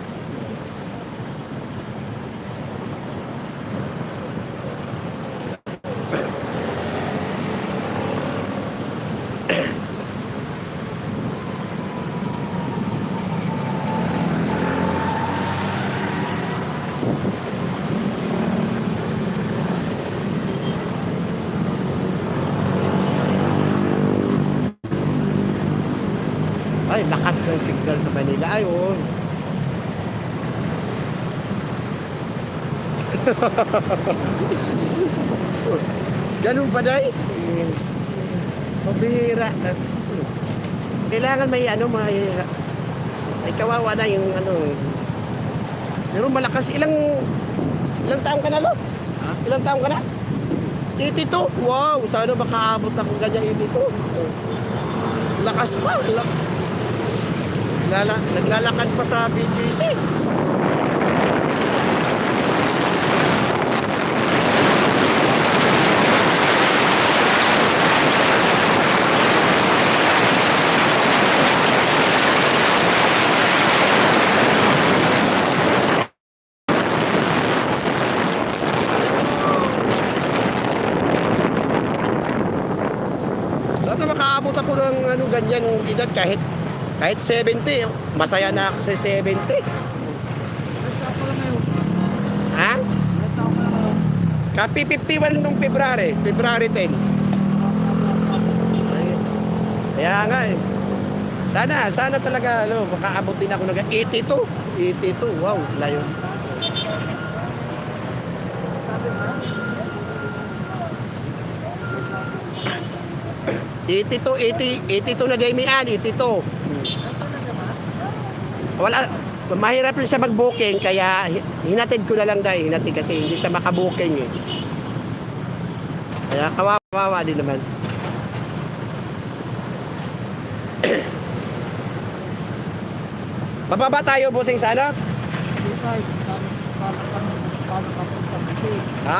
Ay, lakas ng signal sa Manila. Ay, oo. Ganun ba, day? Mabihira. Kailangan may may kawawa na yung Pero malakas. Ilang taong ka na, lo? Ha? Ilang taong ka na? 82? Wow, sana makaabot ako ganyan 82. Lakas pa. Naglalakad pa sa BGC. Sana makaabot ako ng ganyan edad kahit 70, masaya na ako sa 70. Ha? Kapi 51 nung February 10. Kaya nga eh. Sana talaga makaabot din ako ng 82. Wow, layo. $82 na Damian, 82. Wala, mahirap rin siya mag-booking kaya hinatid ko na lang dahil hinatid kasi hindi siya maka-booking eh. Kaya kawawa din naman. Bababa tayo, bossing, sana?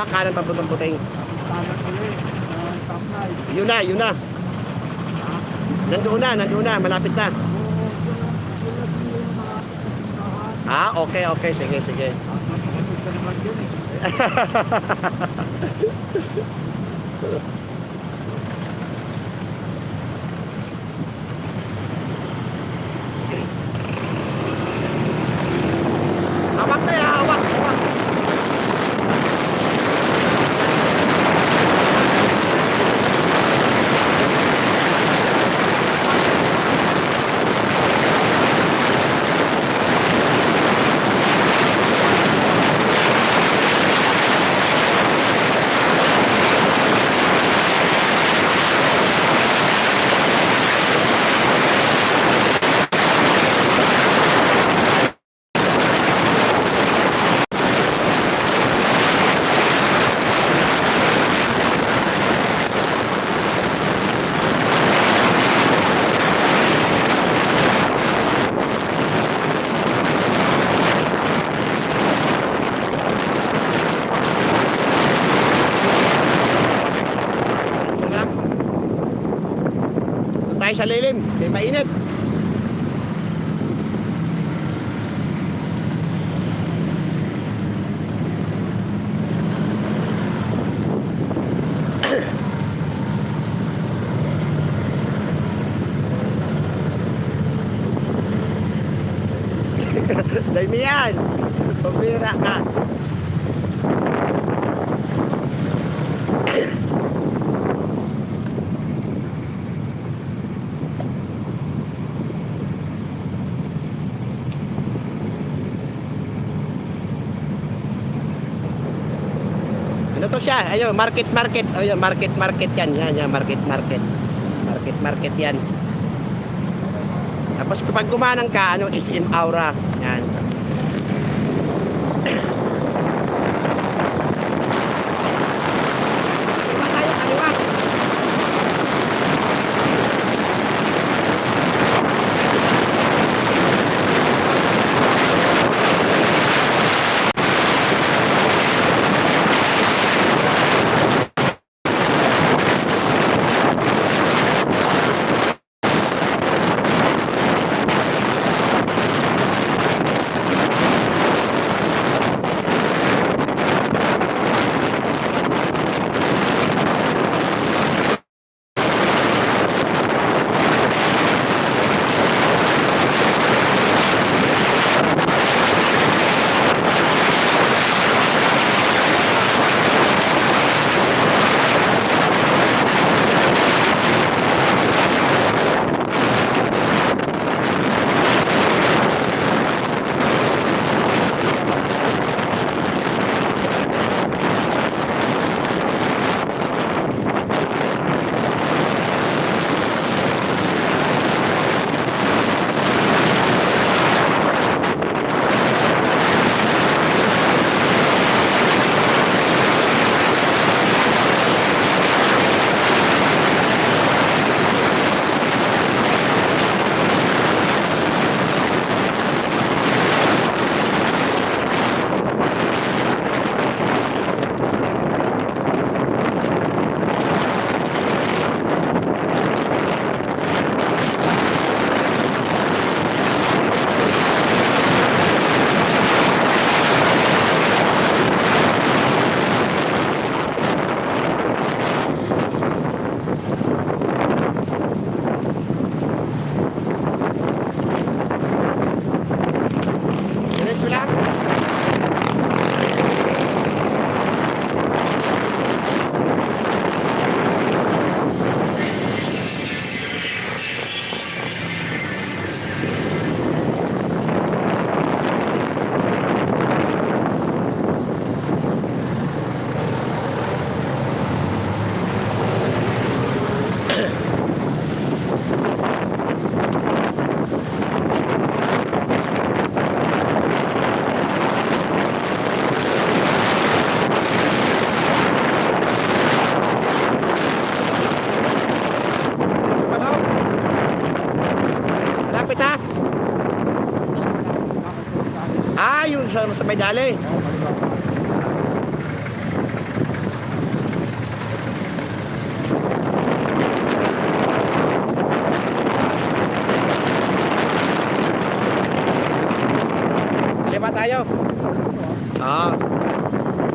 Kanan papuntang puting. Yun na. Nandoon na, malapit na. Okay, sige. Hawak na ya, hawak. sa lilim. May mainit. Damian, pabira ka. Ano to siya? Ayun, market. Ayun, market yan. Yan, market. Market yan. Tapos kapag kumanang ka, ano, SM Aura. Yan. Kaliwa tayo, kaliwa. Diretso lang. Diretso pa lang. Malapit ha. Yung sa may dali. Kaliwa tayo.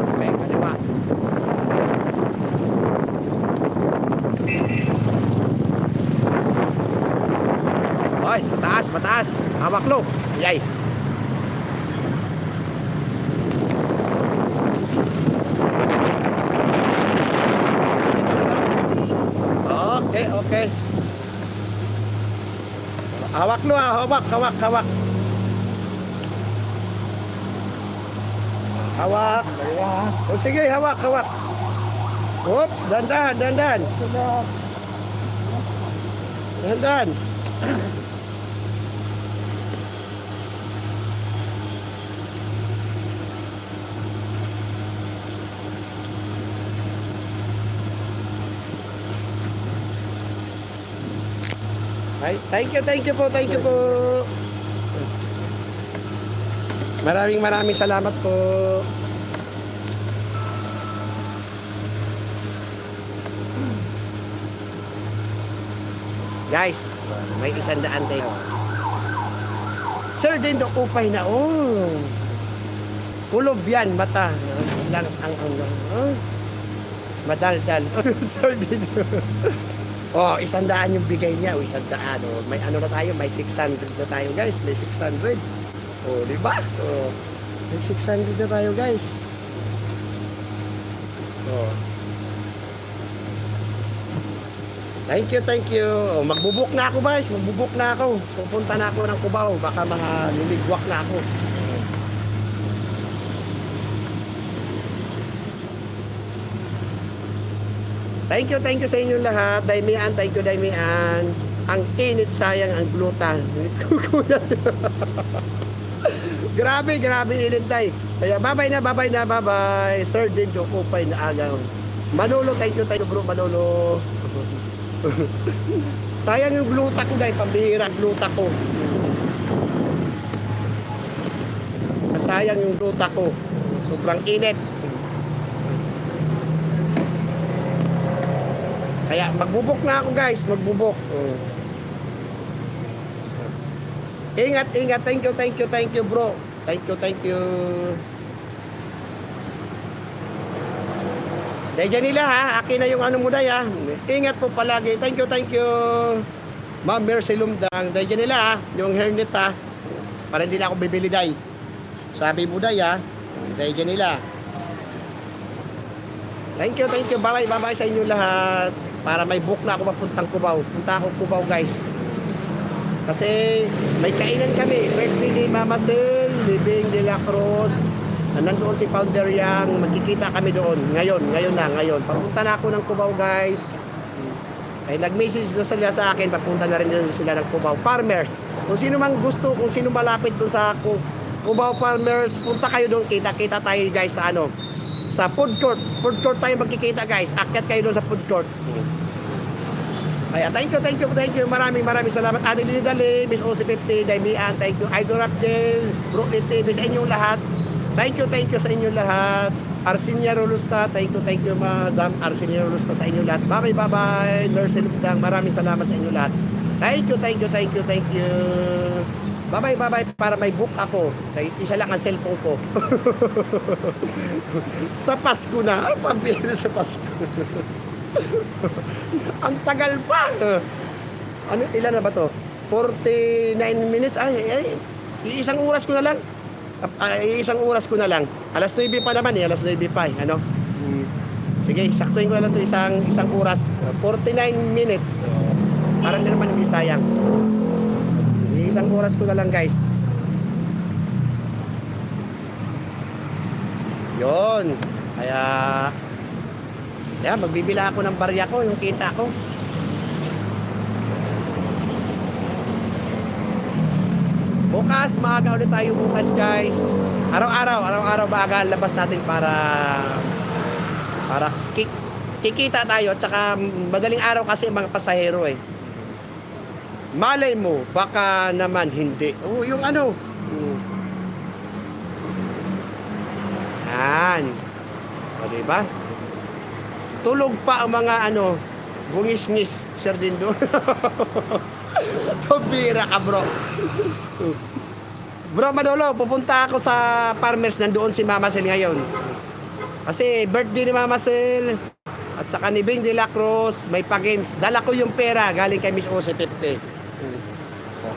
Okay, kaliwa. Oy, mataas. Hawak lo. Yay. Okay. Hawak lo, hawak. Hawak. O sige, hawak. Hop, dandan. Dandan. Ay, thank you po. Maraming salamat po. Guys, may 100 tayo. Sir Dindo, upay na. Oh. Kulob yan, mata. Lang ang madaldal. Sir Dindo. Oh, 100 yung bigay niya. O, 100. Oh. May ano na tayo? May 600 na tayo, guys. May 600. Oh, di ba? Oh. May 600 na tayo, guys. Oh. Thank you, thank you. Oh, magbubuk na ako, guys. Magbubuk na ako. Pupunta na ako ng Cubao. Baka malimigwak na ako. Thank you sa inyong lahat. Daymian, thank you, Daymian. Ang init, sayang ang gluta. Grabe init, Day. Kaya bye-bye na, bye-bye. Sir Dindo, upay na agaw. Manolo, thank you, bro, Manolo. Sayang yung gluta ko, Day. Pambihira gluta ko. Sayang yung gluta ko. Sobrang init. Kaya magbubok na ako, guys, magbubok. Ingat. Thank you, bro. Thank you. Dahil dyan nila, ha, akin na yung ano mo, Day, ha. Ingat po palagi. Thank you. Ma'am Mercy Lumdang. Dahil dyan nila, ha, yung hairnet, ha. Para hindi na ako bibili, Day. Sabi mo, Day, ha. Dahil dyan nila. Thank you. Bye-bye sa inyo lahat. Para may book na ako mapuntang Cubao. Punta ako Cubao, guys. Kasi may kainan kami. Birthday ni Mama Sel, Living de la Cruz. Nandoon si Founder Yang. Magkikita kami doon. Ngayon na. Papunta na ako ng Cubao, guys. Ay nag-message na sila sa akin. Papunta na rin sila ng Cubao Farmers. Kung sino mang gusto, kung sino malapit doon sa Cubao Farmers, punta kayo doon. Kita tayo, guys, sa ano. Sa food court tayo magkikita, guys. Akyat kayo doon sa food court. Kaya thank you. Maraming salamat. Ate Dinidali, Miss OC50, Daymian, thank you. Idol Rapjel, Brooklyn TV, sa inyong lahat. Thank you sa inyong lahat. Arsinia Rolusta, thank you, Madam Arsinia Rolusta, sa inyong lahat. Bye. Mercy Lumdang, maraming salamat sa inyong lahat. Thank you. Bye. Para may book ako. Isa lang ang cellphone ko. Sa Pasko na. Pambira sa Pasko. Ang tagal pa. Ano, ilan na ba to? 49 minutes. Ay, isang oras ko na lang. Alas 9 pa naman, alas 9 pa. Ano? Sige, saktuin ko na lang to isang oras. 49 minutes. Parang di naman hindi sayang. Isang oras ko na lang, guys. Yon. Kaya magbibila ako ng barya ko, yung kita ko. Bukas, maaga ulit tayo bukas, guys. Araw-araw maaga labas natin para kikita tayo. At saka madaling araw kasi mga pasahero, eh. Malay mo, baka naman hindi. Oh, yung ano. Yan. O, diba? Tulog pa ang mga bungis-ngis, Sir Dindo. Pabira ka, bro. Bro, Manolo, pupunta ako sa Farmers. Nandoon si Mama Sel ngayon. Kasi birthday ni Mama Sel. At saka ni Bing de la Cruz. May pa-games. Dala ko yung pera galing kay Miss OC50.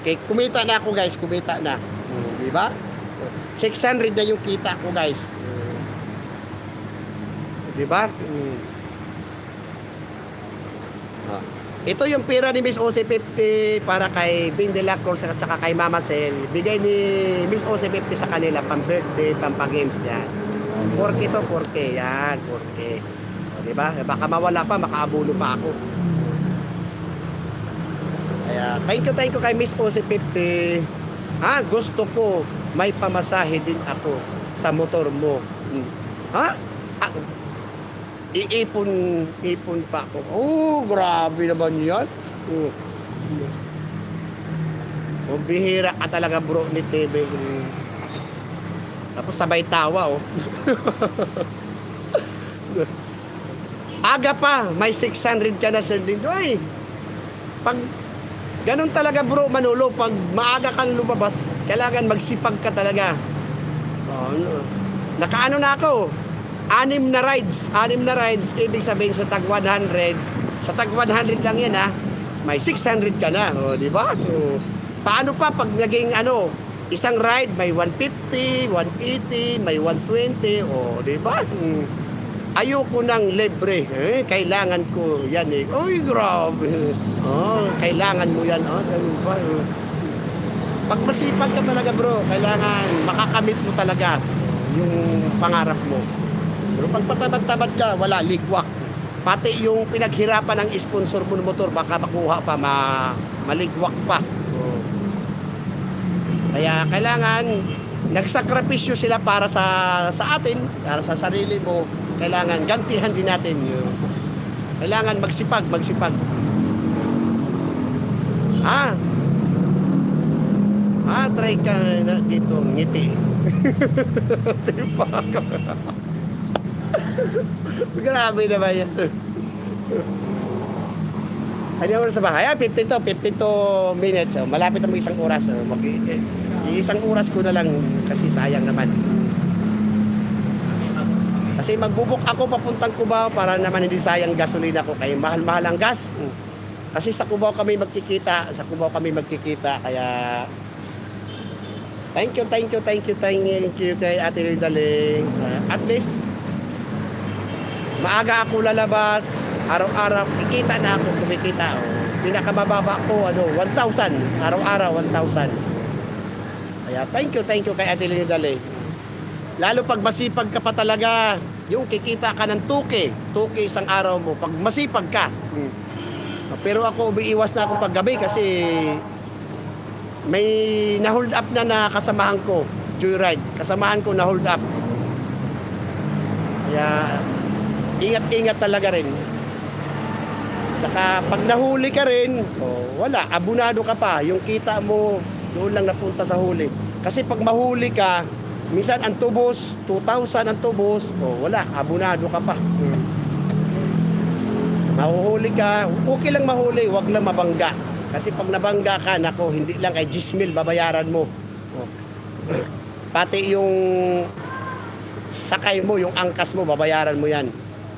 Okay, kumita na ako, guys. Kumita na. Diba? 600 na yung kita ko, guys. Diba? Ito yung pera ni Miss OC50 para kay Bing de la Cruz at saka kay Mama Sel. Bigay ni Miss OC50 sa kanila pang birthday, pang pa-games yan. 4K to, 4K. Yan, 4K. Diba? Baka mawala pa, makaabulo pa ako. Kaya, thank you kay Miss OC50. Gusto ko may pamasahe din ako sa motor mo. Iipon pa ako. Grabe naman yan. Bihira ka talaga, bro, ni TV. Tapos sabay tawa, Aga pa, may 600 ka na, Sir Dindo. Ay, Ganun talaga bro, Manolo, pag maaga kang lumabas, kailangan magsipag ka talaga. Oh, ano. Nakaano na ako, 6 na rides, ibig sabihin sa tag 100, sa tag 100 lang yan ha, may 600 ka na, di ba? Paano pa pag naging isang ride may 150, 180, may 120, di ba? Ayoko ng libre. Kailangan ko yan eh. Uy, grabe. Kailangan mo yan. Ganun ba? Pag masipag ka talaga bro, kailangan makakamit mo talaga yung pangarap mo. Pero pag patamad-tamad ka, wala, ligwak. Pati yung pinaghirapan ng sponsor mo ng motor, baka makuha pa, maligwak pa. Kaya kailangan nagsakripisyo sila para sa atin, para sa sarili mo. Kailangan gantihan din natin yun. Kailangan magsipag. Try ka na dito ngiti. Diba? Grabe naman yan. Ano oras sa bahay? 52 minutes. Malapit ang isang oras. Isang oras ko na lang kasi sayang naman. Kasi magbubuk ako papuntang Cubao para naman hindi sayang gasolina ko. Kaya mahal-mahal ang gas. Kasi sa Cubao kami magkikita. Kaya thank you kay Ate Ridaling. At least maaga ako lalabas. Araw-araw kumikita. Pinakamababa ko 1,000. Araw-araw 1,000. Kaya thank you kay Ate Ridaling. Lalo pag masipag ka pa talaga, yung kikita ka ng 2K isang araw mo, pag masipag ka. Pero ako, umiiwas na ako pag gabi kasi may na-hold up na kasamahan ko, joyride. Kasamahan ko na-hold up. Kaya, ingat talaga rin. Saka, pag nahuli ka rin, wala, abunado ka pa. Yung kita mo, doon lang napunta sa huli. Kasi pag mahuli ka, minsan ang tubos, 2,000 ang tubos, wala, abunado ka pa. Mahuhuli ka, okay lang mahuli, wag lang mabangga. Kasi pag nabangga ka, nako, hindi lang kay 10,000 babayaran mo. Pati yung sakay mo, yung angkas mo, babayaran mo yan.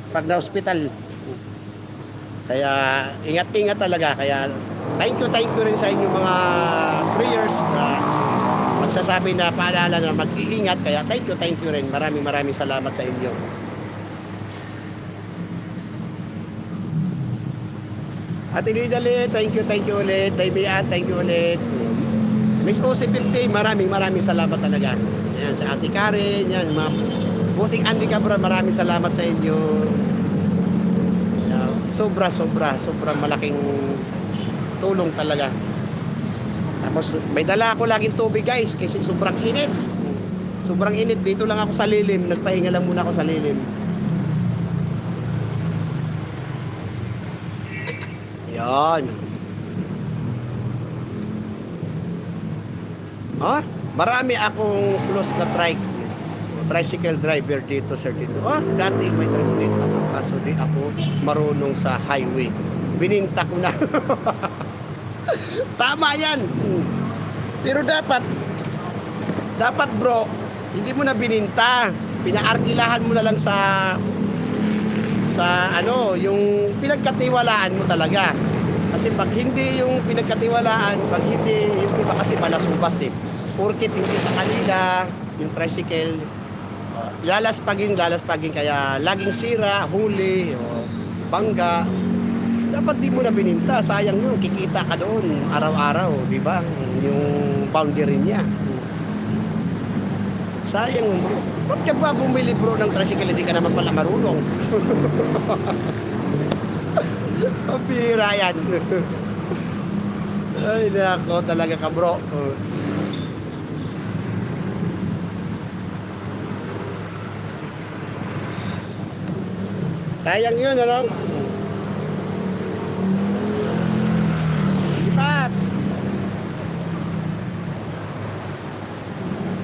Pag na-hospital. Kaya ingat talaga. Kaya thank you rin sa inyong mga prayers na magsasabi na paalala na mag-iingat. Kaya thank you rin. Maraming salamat sa inyo. At Inidali, thank you ulit. Daymian, thank you ulit. Miss OC50, maraming salamat talaga. Yan, sa Ate Karen, yan, mga Bossing Andy Cabra, maraming salamat sa inyo. Yan, sobrang malaking tulong talaga. Tapos may dala ako laging tubig guys kasi sobrang init. Dito lang ako sa lilim, nagpahinga lang muna ako sa lilim. Yan. Marami akong close na tricycle driver dito sir dito. Dati may tricycle ako kaso di ako marunong sa highway. Bininta ko na. Tama yan. Pero dapat bro, hindi mo na bininta. Pinaarkilahan mo na lang sa yung pinagkatiwalaan mo talaga. Kasi pag hindi yung pinagkatiwalaan, pag hindi, yung iba kasi malasubas eh. Porkit hindi sa kanila, yung tricycle, lalaspagin, kaya laging sira, huli, bangga. Dapat di mo na bininta, sayang yun, kikita ka doon araw-araw, di ba? Yung boundary niya. Sayang bro. Ba't ka ba bumili bro ng tricycle, hindi ka naman pala marunong? Pabira yan. Ay nako, talaga ka bro. Sayang yun, ano? Paps.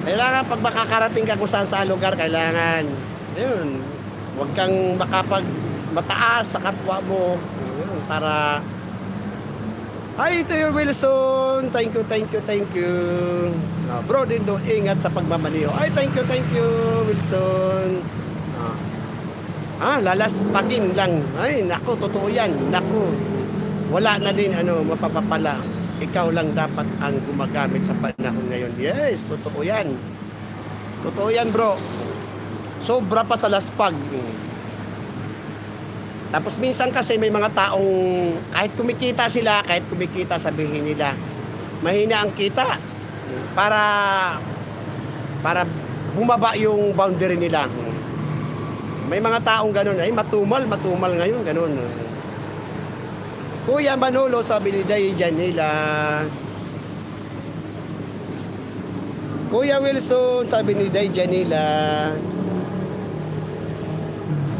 Kailangan pag makakarating ka kung saan lugar, kailangan yun, huwag kang mataas sa kapwa mo, yun, para Hi to you, Wilson. Thank you, thank you, thank you. Bro, Dindo, ingat sa pagmamaniho. Ay, thank you, Wilson. Lalaspagin lang. Ay, naku, totoo yan. Naku, wala na din, mapapapala. Ikaw lang dapat ang gumagamit sa panahon ngayon. Yes, totoo yan. Totoo yan, bro. Sobra pa sa laspag. Tapos minsan kasi may mga taong kahit kumikita sila, sabihin nila, mahina ang kita para bumaba yung boundary nila. May mga taong ganun, ay matumal ngayon, ganun. Kuya Manolo, sabi ni Day Janila. Kuya Wilson, sabi ni Day Janila.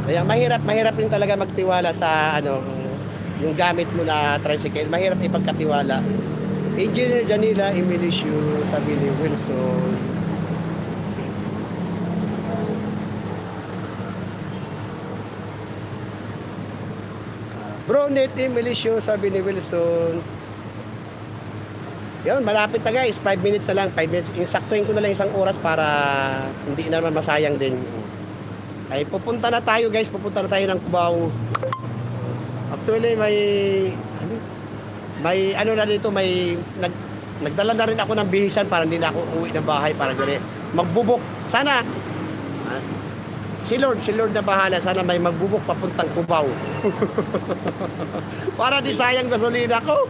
Kaya mahirap rin talaga magtiwala sa yung gamit mo na tricycle. Mahirap ipagkatiwala. Engineer Janila Emilicio, sabi ni Wilson. Bro, net Emilicio, sabi ni Wilson. Yun, malapit na guys. 5 minutes na lang. 5 minutes. Insaktuhin ko na lang isang oras para hindi naman masayang din. Ay pupunta na tayo guys, pupunta na tayo ng Cubao. Actually may na dito, nagdala na rin ako ng bihisan para hindi na ako uwi ng bahay para gano'n. Magbubok. Sana si Lord na bahala, sana may magbubok papuntang Cubao. Para di sayang gasolina ko.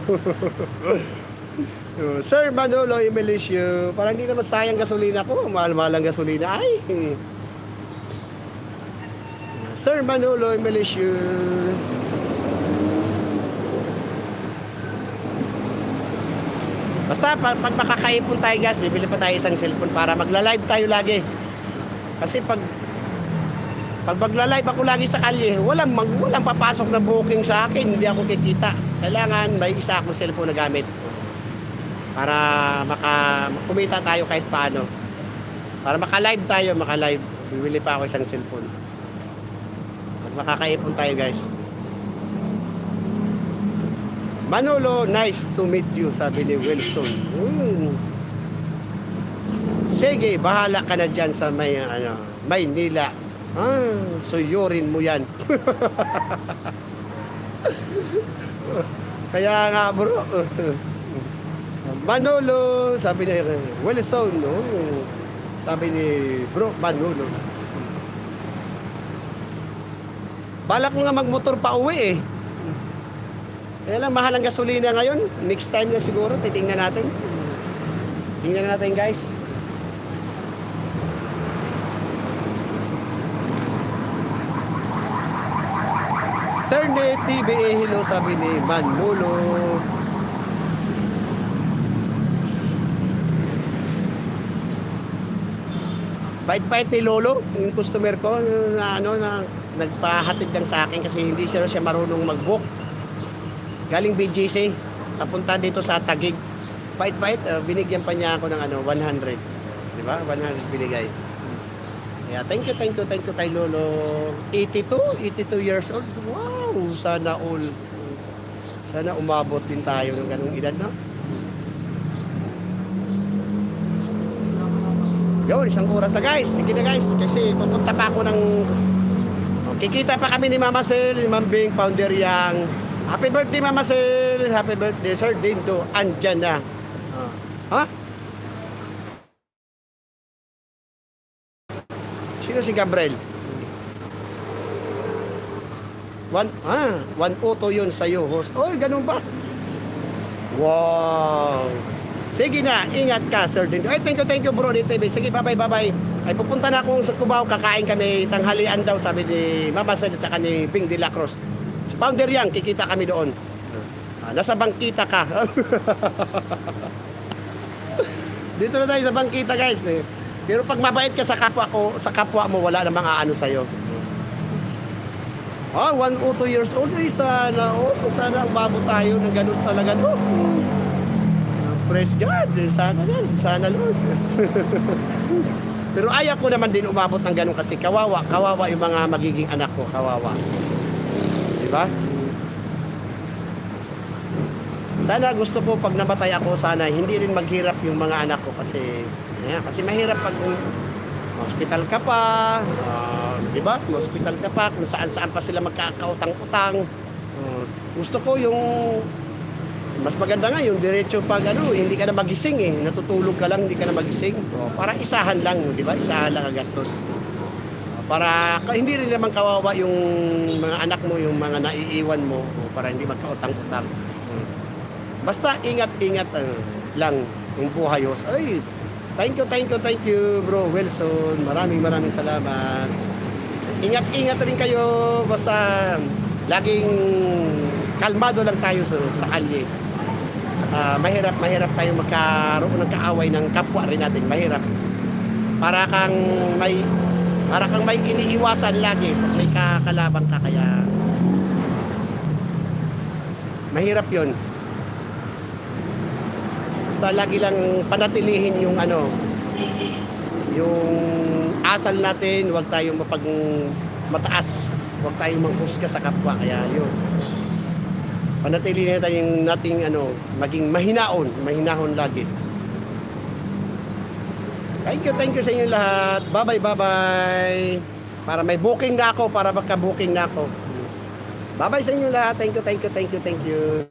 Sir Manolo Emilicio, parang hindi naman sayang gasolina ko, mahal-mahal ang gasolina. Ay. Sir Manolo Emilicio. Basta pag makakaipon tayo guys, bibili pa tayo isang cellphone para magla-live tayo lagi. Kasi pag magla-live ako lagi sa kalye, walang papasok na booking sa akin, hindi ako kikita. Kailangan may isa akong cellphone na gamit para kumita tayo kahit paano. Para maka-live tayo, bibili pa ako isang cellphone. Makakaipon tayo guys. Manolo, nice to meet you, sabi ni Wilson. Sige, bahala ka na dyan sa Maynila. Suyurin mo yan. Kaya nga bro. Manolo, sabi ni Wilson. Sabi ni bro Manolo. Balak mo nga magmotor pa uwi eh. Kaya lang mahal ang gasolina ngayon. Next time na siguro, titingnan natin. Tingnan natin guys. Sir ni TBA, hello, sabi ni Manolo. Bait-bait ni Lolo, yung customer ko na nagpahatid lang sa akin kasi hindi siya marunong mag-book. Galing BGC, papunta dito sa Taguig. Bait-bait, binigyan pa niya ako ng 100. Di ba? 100 binigay. Kaya thank you kay Lolo. 82 years old. Wow, sana umabot din tayo ng ganung edad, no? Yun, isang oras na guys. Sige na guys, kasi pupunta pa ako ng kikita pa kami ni Mama Sel, ni Ma'am Bing, Founder Yang. Happy birthday Mama Sel, happy birthday Sir Dindo, andyan na. Ha? Sino si Gabriel? One auto yun sa'yo, host. Oy, ganun ba? Wow. Sige na, ingat ka, Sir Dindo. Ay, thank you, bro, dito. Sige, bye-bye. Ay, pupunta na akong sa Cubao, kakain kami, tanghalian daw, sabi ni Mama Sel at saka ni Bing de la Cruz. Si Founder Yang, kikita kami doon. Nasa bangkita ka. Dito na tayo sa bangkita, guys. Pero pag mabait ka sa kapwa mo, wala namang aano sa'yo. 102 years old, sana umabot tayo ng ganun talaga, no? Praise God, sana Lord. Pero ayaw ko naman din umabot ng ganun kasi kawawa yung mga magiging anak ko, kawawa. Diba? Sana gusto ko pag namatay ako, sana hindi rin maghirap yung mga anak ko kasi kasi mahirap pag hospital ka pa, di ba? Hospital ka pa, kung saan-saan pa sila magkakautang-utang. Gusto ko yung mas maganda nga yung diretso pag hindi ka na magising natutulog ka lang, hindi ka na magising. Para isahan lang, di ba? Isahan lang ang gastos. Para hindi rin naman kawawa yung mga anak mo, yung mga naiiwan mo, para hindi magkautang-utang. Basta ingat-ingat lang yung buhay. Ay, thank you bro Wilson. Maraming salamat. Ingat-ingat rin kayo. Basta laging kalmado lang tayo sa kalye. Mahirap tayo magkaroon ng kaaway ng kapwa rin natin. Mahirap. Para kang may iniiwasan lagi pag may kakalabang ka, kaya mahirap 'yon. Basta lagi lang panatilihin yung yung asal natin, huwag tayong mataas, huwag tayong manghusga sa kapwa, kaya yun. Panatilihin natin maging mahinahon lagi. Thank you sa inyo lahat. Bye. Para may booking na ako, para magka-booking na ako. Bye sa inyo lahat. Thank you.